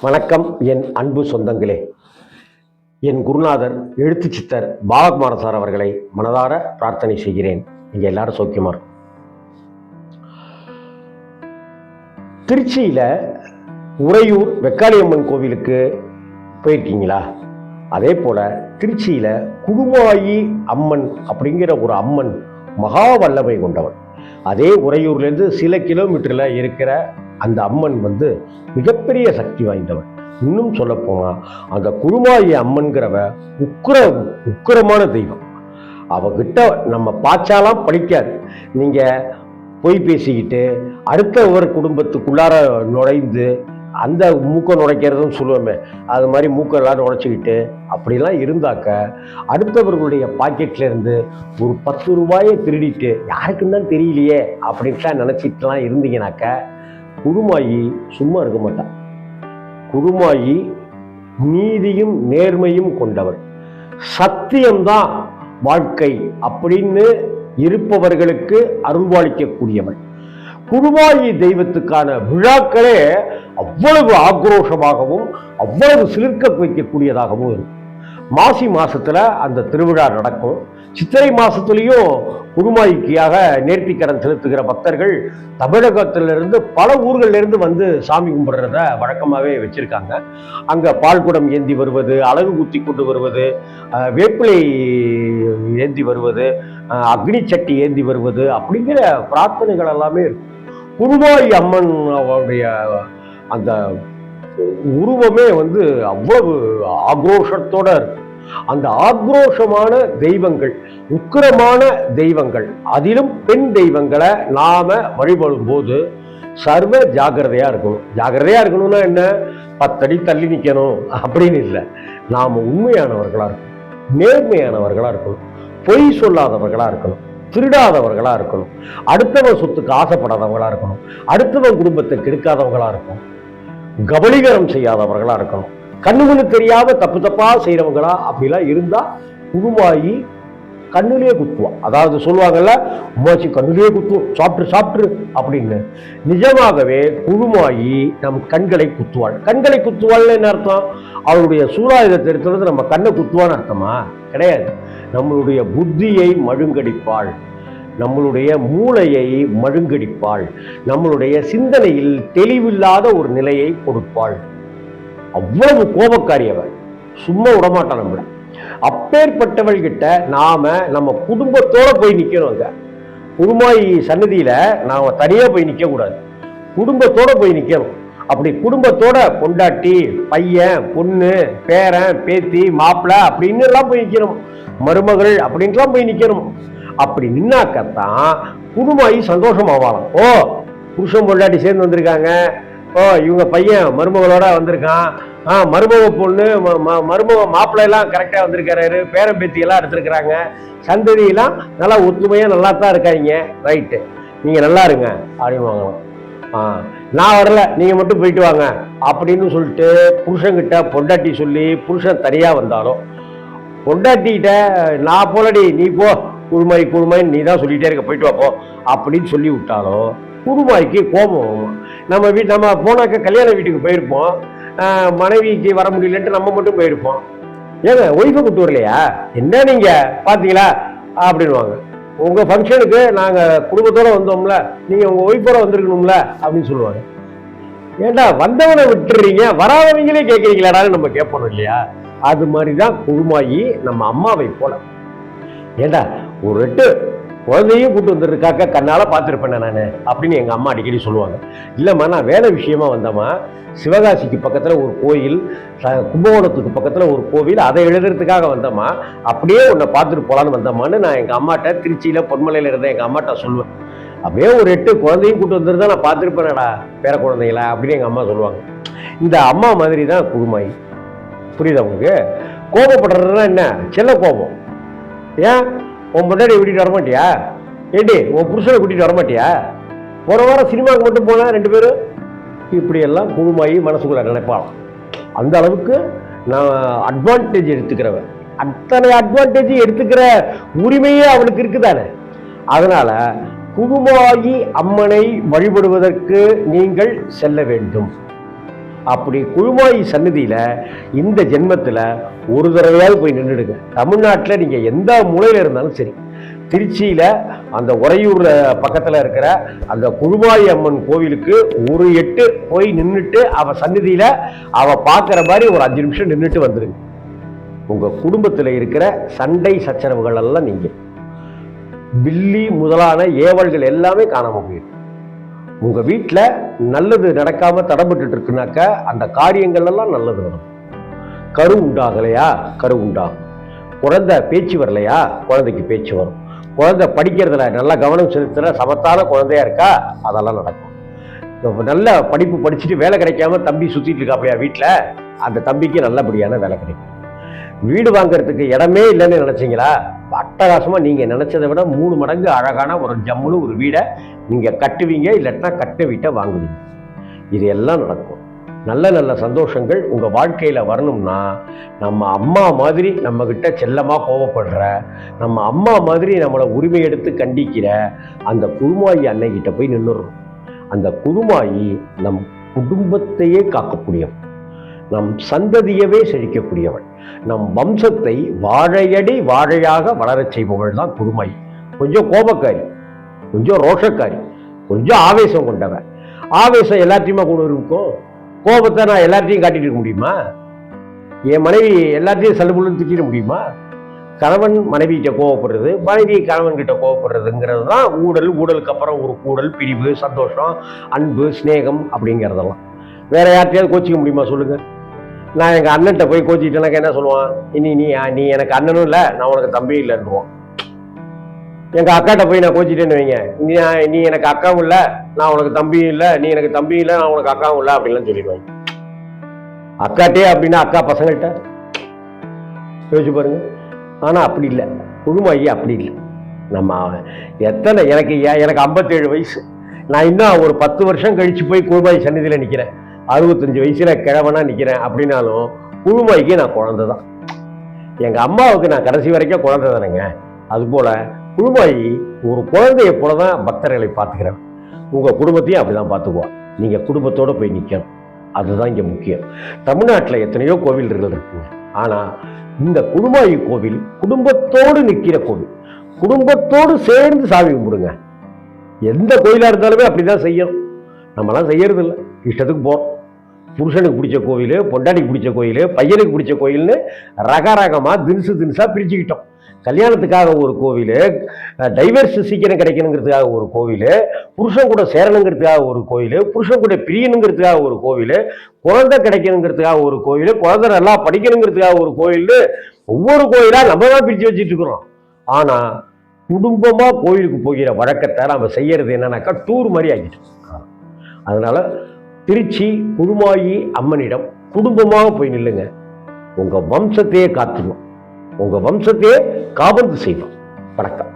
வணக்கம் என் அன்பு சொந்தங்களே. என் குருநாதர் எழுத்து சித்தர் பாலகுமார சார் அவர்களை மனதார பிரார்த்தனை செய்கிறேன். நீங்க எல்லாரும் சௌக்கியமா இருக்கும். திருச்சியில உறையூர் வெக்காளியம்மன் கோவிலுக்கு போயிருக்கீங்களா? அதே போல திருச்சியில குடுமாயி அம்மன் அப்படிங்கிற ஒரு அம்மன் மகா வல்லமை கொண்டவன். அதே உறையூர்லேருந்து சில கிலோமீட்டர்ல இருக்கிற அந்த அம்மன் மிகப்பெரிய சக்தி வாய்ந்தவன். இன்னும் சொல்ல போனா அந்த குருமாயி அம்மன்கிறவ உக்கிரமான தெய்வம். அவகிட்ட நம்ம பாச்சாலாம் பழிக்காது. நீங்க பொய் பேசிக்கிட்டு அடுத்தவர் குடும்பத்துக்குள்ளார நுழைந்து அந்த மூக்கை நுழைக்கிறதுன்னு சொல்லுவோமே, அது மாதிரி மூக்கெல்லாம் நுழைச்சிக்கிட்டு அப்படிலாம் இருந்தாக்க அடுத்தவர்களுடைய பாக்கெட்ல இருந்து ஒரு 10 ரூபாயை திருடிட்டு யாருக்குன்னு தான் தெரியலையே அப்படின்ட்டுலாம் நினைச்சிட்டுலாம் இருந்தீங்கன்னாக்க குருமாயி சும்மா இருக்க மாட்டான். குருமாயி நீதியும் நேர்மையும் கொண்டவர். சத்தியம்தான் வாழ்க்கை அப்படின்னு இருப்பவர்களுக்கு அருள்வாளிக்கக்கூடியவர். குருமாயி தெய்வத்துக்கான விழாக்களே அவ்வளவு ஆக்ரோஷமாகவும் அவ்வளவு சிலிர்க்க வைக்கக்கூடியதாகவும் இருக்கும். மாசி மாசத்துல அந்த திருவிழா நடக்கும். சித்திரை மாசத்துலயும் குருமாயிக்காக நேர்த்திக்கடன் செலுத்துகிற பக்தர்கள் தமிழகத்திலிருந்து பல ஊர்கள்ல இருந்து சாமி கும்பிடுறத வழக்கமாகவே வச்சிருக்காங்க. அங்க பால்குடம் ஏந்தி வருவது, அழகு குத்தி கொண்டு வருவது, வேப்பிலை ஏந்தி வருவது, அக்னி சட்டி ஏந்தி வருவது அப்படிங்கிற பிரார்த்தனைகள் எல்லாமே இருக்கும். குருமாயி அம்மன் அவருடைய அந்த உருவமே அவ்வளவு ஆக்ரோஷத்தோட இருக்கும். அந்த ஆக்ரோஷமான தெய்வங்கள், உக்கிரமான தெய்வங்கள், அதிலும் பெண் தெய்வங்களை நாம வழிபடும் போது சர்வ ஜாகிரதையா இருக்கணும். ஜாகிரதையா இருக்கணும்னா என்ன? 10 அடி தள்ளி நிக்கணும் அப்படின்னு இல்லை. நாம உண்மையானவர்களா இருக்கணும், நேர்மையானவர்களா இருக்கணும், பொய் சொல்லாதவர்களா இருக்கணும், திருடாதவர்களா இருக்கணும், அடுத்தவன் சொத்துக்கு ஆசைப்படாதவங்களா இருக்கணும், அடுத்தவன் குடும்பத்தை கெடுக்காதவங்களா இருக்கணும், கபலீகரம் செய்யாதவர்களா இருக்கணும், கண்ணுக்கு தெரியாம தப்பு தப்பா செய்யறவங்களா அப்படிலாம் இருந்தா குருமாயி கண்ணுலயே குத்துவா. அதாவது சொல்லுவாங்கல்ல, உமாச்சி கண்ணுலயே குத்துவோம், சாப்பிட்டு அப்படின்னு. நிஜமாகவே குருமாயி நம் கண்களை குத்துவாள். கண்களை குத்துவாள்னு என்ன அர்த்தம்? அவளுடைய சூலாயுதத்தை எடுத்துறது நம்ம கண்ணை குத்துவான்னு அர்த்தமா? கிடையாது. நம்மளுடைய புத்தியை மழுங்கடிப்பாள், நம்மளுடைய மூளையை மழுங்கடிப்பாள், நம்மளுடைய சிந்தனையில் தெளிவில்லாத ஒரு நிலையை கொடுப்பாள். அவ்வளவு கோபக்காரியவள், சும்மா விடமாட்டான் நம்மள. அப்பேற்பட்டவள் கிட்ட நாம நம்ம குடும்பத்தோட போய் நிக்கணும். குருமாயி சன்னதியில நாம தனியா போய் நிக்க கூடாது, குடும்பத்தோட போய் நிக்கணும். அப்படி குடும்பத்தோட பொண்டாட்டி, பையன், பொண்ணு, பேரன், பேத்தி, மாப்பிள்ளை அப்படின்னு எல்லாம் போய் நிக்கணும். மருமகள் அப்படின்ட்டுலாம் போய் நிக்கணும். அப்படி நின்னாக்கத்தான் குருமாயி சந்தோஷமாவாளாம். ஓ, புருஷன் பொண்டாட்டி சேர்ந்து வந்திருக்காங்க, ஓ இவங்க பையன் மருமகளோட வந்திருக்கான், மருமக பொண்ணு மருமக மாப்பிள்ளை எல்லாம் கரெக்டா வந்திருக்காரு, பேரன் பேத்தி எல்லாம் எடுத்திருக்கிறாங்க, சந்ததியெல்லாம் நல்லா ஒத்துமையா நல்லா தான் இருக்காங்க, ரைட்டு, நீங்க நல்லா இருங்க அப்படின்னு வாங்கலாம். நான் வரல, நீங்க மட்டும் போயிட்டு வாங்க அப்படின்னு சொல்லிட்டு புருஷன்கிட்ட பொண்டாட்டி சொல்லி புருஷன் தனியா வந்தாலும் பொண்டாட்டிகிட்ட நான் போலடி நீ போ, குருமாய் நீ தான் சொல்லிட்டே இருக்க, போயிட்டு வாப்போ அப்படின்னு சொல்லி விட்டாலும் குருமாய்க்கு கோபம். நம்ம போனாக்க கல்யாண வீட்டுக்கு போயிருப்போம், மனைவிக்கு வர முடியலன்ட்டு நம்ம மட்டும் போயிருப்போம். ஏங்க ஒய்ஃபை கூட்டு வரலையா என்ன நீங்க பாத்தீங்களா அப்படின்வாங்க. உங்க ஃபங்க்ஷனுக்கு நாங்க குடும்பத்தோட வந்தோம்ல, நீங்க உங்க ஒய்ஃபோட வந்திருக்கணும்ல அப்படின்னு சொல்லுவாங்க. ஏண்டா வந்தவனை விட்டுறீங்க, வராதவங்களே கேட்கறீங்களாடான்னு நம்ம கேட்போம் இல்லையா? அது மாதிரிதான் குருமாயி நம்ம அம்மாவை போல. ஏண்டா ஒரு 8 குழந்தையும் கூட்டு வந்துருக்காக்க கண்ணால பார்த்துருப்பேன் நான் அப்படின்னு எங்க அம்மா அடிக்கடி சொல்லுவாங்க. இல்லம்மா நான் வேலை விஷயமா வந்தம்மா, சிவகாசிக்கு பக்கத்துல ஒரு கோயில், கும்பகோணத்துக்கு பக்கத்துல ஒரு கோவில், அதை எழுதுறதுக்காக வந்தம்மா, அப்படியே உன்னை பார்த்துட்டு போலான்னு வந்தம்மான்னு நான் எங்க அம்மாட்ட, திருச்சியில பொன்மலையில இருந்த எங்க அம்மாட்ட சொல்லுவேன். அப்படியே ஒரு 8 குழந்தையும் கூட்டு வந்துருந்தா நான் பார்த்துருப்பேனடா பேர குழந்தைங்களா அப்படின்னு எங்க அம்மா சொல்லுவாங்க. இந்த அம்மா மாதிரி தான் குருமாயி. புரியுதா உங்களுக்கு? கோபப்படுறதுனா என்ன? செல்ல கோபம். ஏன் உன் பொண்டாடி கூட்டிட்டு வரமாட்டியா? ஏண்டி உன் புருஷனை கூட்டிட்டு வரமாட்டியா? போன வாரம் சினிமாவுக்கு மட்டும் போனா 2 பேரும் இப்படியெல்லாம் குருமாயி மனசுக்குள்ள நினைப்பாளாம். அந்த அளவுக்கு நான் அட்வான்டேஜ் எடுத்துக்கிறவன். அத்தனை அட்வான்டேஜ் எடுத்துக்கிற உரிமையே அவளுக்கு இருக்குதானே. அதனால குருமாயி அம்மனை வழிபடுவதற்கு நீங்கள் செல்ல வேண்டும். அப்படி குழுமாயி சன்னதியில இந்த ஜென்மத்தில் ஒரு தடவையாவது போய் நின்றுடுங்க. தமிழ்நாட்டில் நீங்க எந்த மூலையில இருந்தாலும் சரி, திருச்சியில அந்த உறையூர் பக்கத்துல இருக்கிற அந்த குழுமாயி அம்மன் கோவிலுக்கு ஒரு எட்டு போய் நின்றுட்டு அவ சன்னதியில அவ பார்க்குற மாதிரி ஒரு 5 நிமிஷம் நின்றுட்டு வந்துருங்க. உங்க குடும்பத்தில் இருக்கிற சண்டை சச்சரவுகள் எல்லாம் நீங்க பில்லி முதலான ஏவல்கள் எல்லாமே காணாம போயிடும். உங்க வீட்டில் நல்லது நடக்காம தடப்பட்டு இருக்குனாக்க அந்த காரியங்கள் எல்லாம் நல்லது நடக்கும். கரு உண்டாகலையா, கரு உண்டாகும். குழந்தை பேச்சு வரலையா, குழந்தைக்கு பேச்சு வரும். குழந்தை படிக்கிறதுல நல்லா கவனம் செலுத்துற சமத்தான குழந்தையா இருக்கா, அதெல்லாம் நடக்கும். நல்ல படிப்பு படிச்சுட்டு வேலை கிடைக்காம தம்பி சுத்திட்டு இருக்காப்படியா வீட்டில், அந்த தம்பிக்கு நல்லபடியான வேலை கிடைக்கும். வீடு வாங்கறதுக்கு இடமே இல்லைன்னு நினைச்சீங்களா, அட்டகாசமா நீங்க நினைச்சதை விட 3 மடங்கு அழகான ஒரு ஜம்முன்னு ஒரு வீடை நீங்க கட்டுவீங்க, இல்லைன்னா கட்ட வீட்டை வாங்குவீங்க. இது எல்லாம் நடக்கும். நல்ல நல்ல சந்தோஷங்கள் உங்க வாழ்க்கையில வரணும்னா, நம்ம அம்மா மாதிரி நம்ம கிட்ட செல்லமா கோபப்படுற, நம்ம அம்மா மாதிரி நம்மளை உரிமை எடுத்து கண்டிக்கிற அந்த குழுமாயி அன்னைகிட்ட போய் நின்றுடுறோம். அந்த குழுமாயி நம் குடும்பத்தையே காக்கக்கூடியவள், நம் சந்ததியவே செழிக்கக்கூடியவள், நம் வம்சத்தை வாழையடி வாழையாக வளரச் செய்பவள் தான் குழுமாயி. கொஞ்சம் கோபக்காரி, கொஞ்சம் ரோஷக்காரி, கொஞ்சம் ஆவேசம் கொண்டவன். ஆவேசம் எல்லாத்தையுமே கொண்டு இருக்கும். கோபத்தை நான் எல்லாத்தையும் காட்டிட்டு இருக்க முடியுமா? என் மனைவி எல்லாத்தையும் சல்லுபுல்லுன்னு திட்டிட முடியுமா? கணவன் மனைவி கிட்ட கோவப்படுறது, மனைவி கணவன் கிட்ட கோவப்படுறதுங்கிறது தான் ஊழல். ஊழலுக்கு அப்புறம் ஒரு கூடல், பிரிவு, சந்தோஷம், அன்பு, ஸ்நேகம் அப்படிங்கிறதெல்லாம். வேற யார்கிட்டயாவது கோச்சிக்க முடியுமா சொல்லுங்க? நான் எங்கள் அண்ணன்ட்ட போய் கோச்சிக்கிட்டேனாக்க என்ன சொல்லுவான்? நீ எனக்கு அண்ணனும் இல்லை, நான் உனக்கு தம்பியும் இல்லைன்னுவான். எங்கள் அக்காட்ட போய் நான் கோச்சிட்டேன்னு வைங்க, நீ எனக்கு அக்காவும் இல்லை, நான் உனக்கு தம்பியும் இல்லை, நீ எனக்கு தம்பியும் இல்லை, நான் உனக்கு அக்காவும் இல்லை அப்படின்லாம் சொல்லிடுவாங்க. அக்காட்டே அப்படின்னா அக்கா பசங்கள்கிட்ட யோசிச்சு பாருங்க. ஆனால் அப்படி இல்லை, குழுமாயி அப்படி இல்லை. நம்ம எத்தனை எனக்கு 57 வயசு, நான் இன்னும் ஒரு 10 வருஷம் கழிச்சு போய் குழுமாயி சன்னதியில் நிற்கிறேன். 65 வயசுல கிழவனா நிற்கிறேன் அப்படின்னாலும் குழுமாய்க்கு நான் குழந்தை தான். எங்கள் அம்மாவுக்கு நான் கடைசி வரைக்கும் குழந்தை தானேங்க. அதுபோல் குழுமாயி ஒரு குழந்தைய போல தான் பக்தர்களை பார்த்துக்கிறேன். உங்கள் குடும்பத்தையும் அப்படி தான் பார்த்துக்குவோம். நீங்கள் குடும்பத்தோடு போய் நிற்கணும், அதுதான் இங்கே முக்கியம். தமிழ்நாட்டில் எத்தனையோ கோவில்கள் இருக்குங்க, ஆனால் இந்த குழுமாயி கோவில் குடும்பத்தோடு நிற்கிற கோவில். குடும்பத்தோடு சேர்ந்து சாமி கும்பிடுங்க. எந்த கோயிலாக இருந்தாலுமே அப்படி தான் செய்யணும். நம்மளாம் செய்யறது இல்லை, இஷ்டத்துக்கு போகிறோம். புருஷனுக்கு பிடிச்ச கோயில், பொண்டாட்டிக்கு பிடிச்ச கோயில், பையனுக்கு பிடிச்ச கோயில்னு ரகரகமாக தினுசாக பிரிச்சுக்கிட்டோம். கல்யாணத்துக்காக ஒரு கோவில், டைவர்ஸ் சீக்கிரம் கிடைக்கணுங்கிறதுக்காக ஒரு கோவில், புருஷன் கூட சேரணுங்கிறதுக்காக ஒரு கோவில், புருஷன் கூட பிரியணுங்கிறதுக்காக ஒரு கோவில், குழந்தை கிடைக்கணுங்கிறதுக்காக ஒரு கோவில், குழந்தை நல்லா படிக்கணுங்கிறதுக்காக ஒரு கோயில், ஒவ்வொரு கோயிலாக நம்ம தான் பிரித்து வச்சுட்டு இருக்கிறோம். ஆனால் குடும்பமாக கோயிலுக்கு போகிற வழக்கத்தை நம்ம செய்யறது என்னன்னாக்கா டூர் மாதிரி ஆகிட்டு. அதனால திருச்சி குழுமாயி அம்மனிடம் குடும்பமாக போய் நில்லுங்க. உங்க வம்சத்தையே காத்துணும், உங்க வம்சத்தையே காபந்து செய்வோம். வணக்கம்.